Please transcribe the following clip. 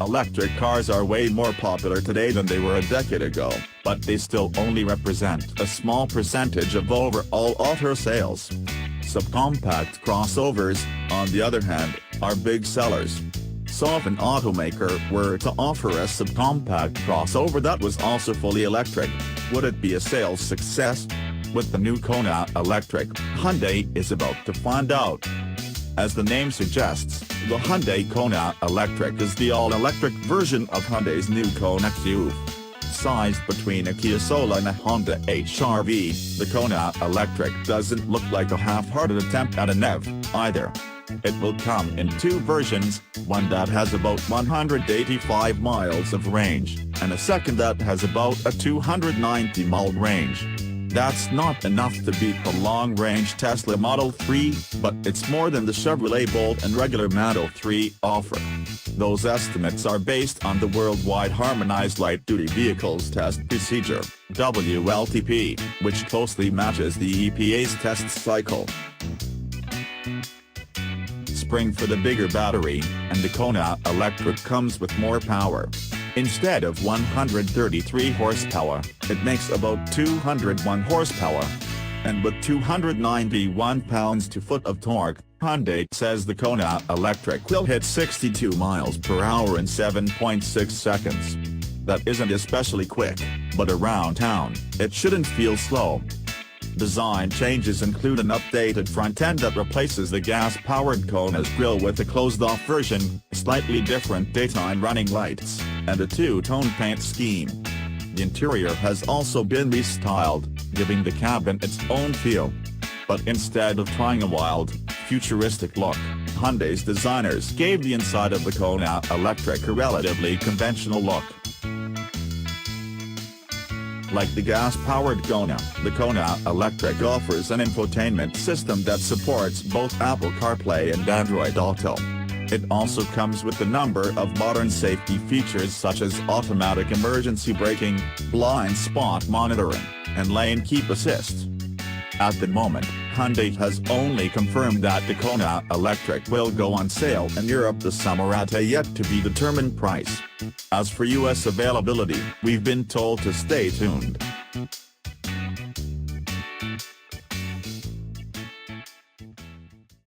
Electric cars are way more popular today than they were a decade ago, but they still only represent a small percentage of overall auto sales. Subcompact crossovers, on the other hand, are big sellers. So if an automaker were to offer a subcompact crossover that was also fully electric, would it be a sales success? With the new Kona Electric, Hyundai is about to find out. As the name suggests, the Hyundai Kona Electric is the all-electric version of Hyundai's new Kona CUV. Sized between a Kia Soul and a Honda HR-V, the Kona Electric doesn't look like a half-hearted attempt at an EV, either. It will come in two versions, one that has about 185 miles of range, and a second that has about a 290-mile range. That's not enough to beat the long-range Tesla Model 3, but it's more than the Chevrolet Bolt and regular Model 3 offer. Those estimates are based on the Worldwide Harmonized Light-Duty Vehicles Test Procedure, WLTP, which closely matches the EPA's test cycle. Spring for the bigger battery, and the Kona Electric comes with more power. Instead of 133 horsepower, it makes about 201 horsepower. And with 291 pounds-to-foot of torque, Hyundai says the Kona Electric will hit 62 miles per hour in 7.6 seconds. That isn't especially quick, but around town, it shouldn't feel slow. Design changes include an updated front end that replaces the gas-powered Kona's grille with a closed-off version, slightly different daytime running lights, and a two-tone paint scheme. The interior has also been restyled, giving the cabin its own feel. But instead of trying a wild, futuristic look, Hyundai's designers gave the inside of the Kona Electric a relatively conventional look. Like the gas-powered Kona, the Kona Electric offers an infotainment system that supports both Apple CarPlay and Android Auto. It also comes with a number of modern safety features such as automatic emergency braking, blind spot monitoring, and lane keep assist. At the moment, Hyundai has only confirmed that the Kona Electric will go on sale in Europe this summer at a yet-to-be-determined price. As for US availability, we've been told to stay tuned.